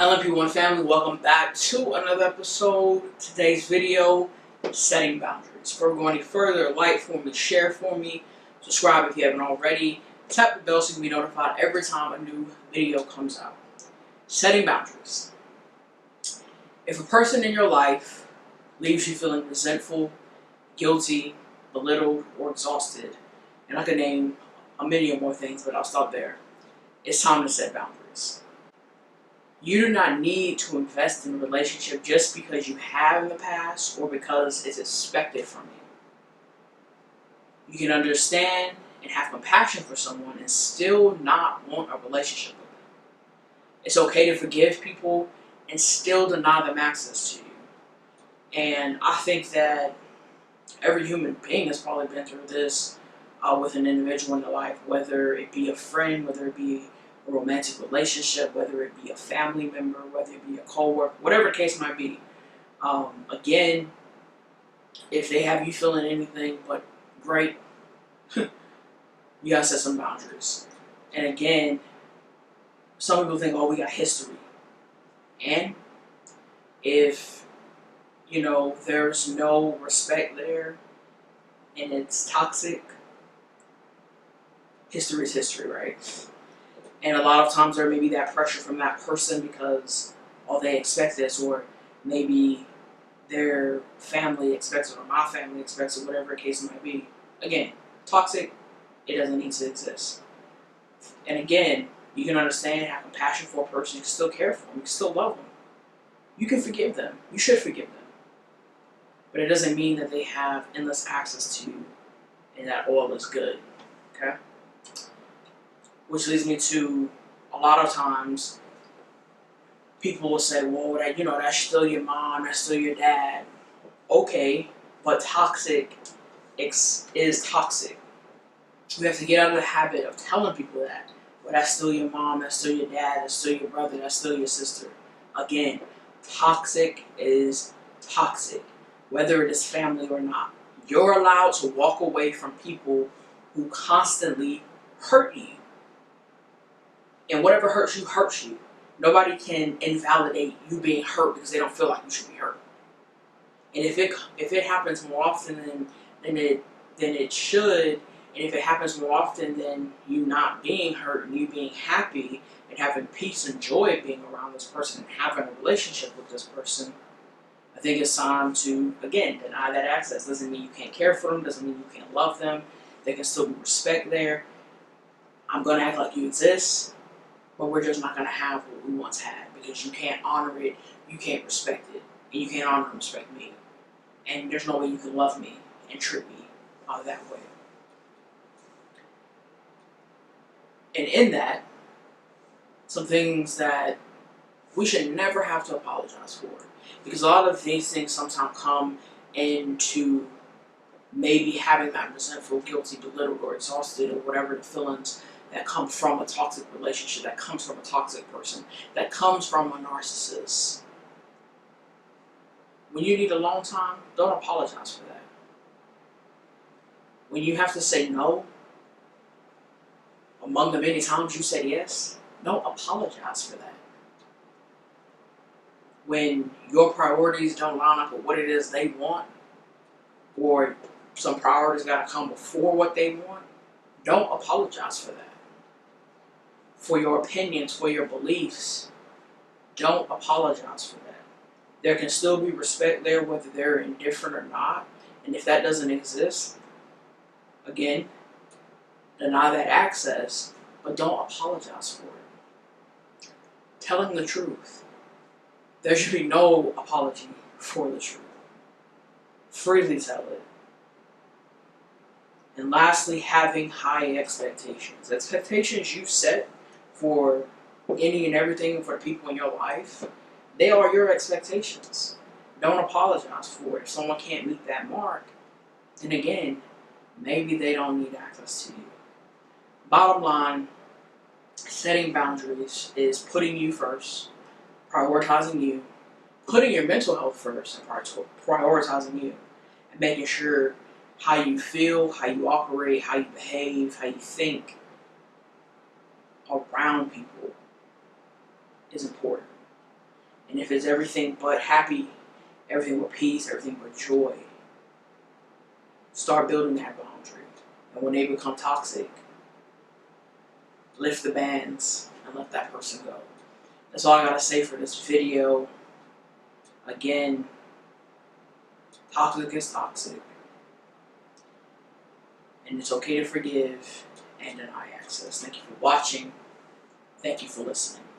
LMP1 family, welcome back to another episode. Today's video, setting boundaries. Before we go any further, like for me, share for me, subscribe if you haven't already, tap the bell so you can be notified every time a new video comes out. Setting boundaries. If a person in your life leaves you feeling resentful, guilty, belittled, or exhausted, and I could name a million more things, but I'll stop there, it's time to set boundaries. You do not need to invest in a relationship just because you have in the past or because it's expected from you. You can understand and have compassion for someone and still not want a relationship with them. It's okay to forgive people and still deny them access to you. And I think that every human being has probably been through this with an individual in their life, whether it be a friend, whether it be a romantic relationship, whether it be a family member, whether it be a co-worker, whatever the case might be. Again, if they have you feeling anything but great, you gotta set some boundaries. And again, some people think, oh, we got history. And if, there's no respect there and it's toxic, history is history, right? And a lot of times there may be that pressure from that person because they expect this, or maybe their family expects it, or my family expects it, whatever the case might be. Again, toxic, it doesn't need to exist. And again, you can understand, have compassion for a person, you can still care for them, you can still love them. You can forgive them, you should forgive them. But it doesn't mean that they have endless access to you and that all is good, okay? Which leads me to, a lot of times, people will say, well, that's still your mom, that's still your dad. Okay, but toxic is toxic. We have to get out of the habit of telling people that. Well, that's still your mom, that's still your dad, that's still your brother, that's still your sister. Again, toxic is toxic, whether it is family or not. You're allowed to walk away from people who constantly hurt you. And whatever hurts you. Nobody can invalidate you being hurt because they don't feel like you should be hurt. And if it happens more often than it should, and if it happens more often than you not being hurt and you being happy and having peace and joy of being around this person and having a relationship with this person, I think it's time to, again, deny that access. Doesn't mean you can't care for them, doesn't mean you can't love them. There can still be respect there. I'm going to act like you exist, but we're just not going to have what we once had because you can't honor it, you can't respect it, and you can't honor and respect me. And there's no way you can love me and treat me that way. And in that, some things that we should never have to apologize for. Because a lot of these things sometimes come into maybe having that resentful, guilty, belittled, or exhausted, or whatever the feelings that come from a toxic relationship, that comes from a toxic person, that comes from a narcissist. When you need a long time, don't apologize for that. When you have to say no, among the many times you said yes, don't apologize for that. When your priorities don't line up with what it is they want, or some priorities got to come before what they want, don't apologize for that. For your opinions, for your beliefs, don't apologize for that. There can still be respect there whether they're indifferent or not, and if that doesn't exist, again, deny that access, but don't apologize for it. Telling the truth. There should be no apology for the truth. Freely tell it. And lastly, having high expectations. Expectations you set for any and everything for the people in your life, they are your expectations. Don't apologize for it. If someone can't meet that mark, then again, maybe they don't need access to you. Bottom line, setting boundaries is putting you first, prioritizing you, putting your mental health first, and prioritizing you, and making sure how you feel, how you operate, how you behave, how you think around people is important. And if it's everything but happy, everything but peace, everything but joy, start building that boundary. And when they become toxic, lift the bands and let that person go. That's all I gotta say for this video. Again, toxic is toxic. And it's okay to forgive and deny access. Thank you for watching. Thank you for listening.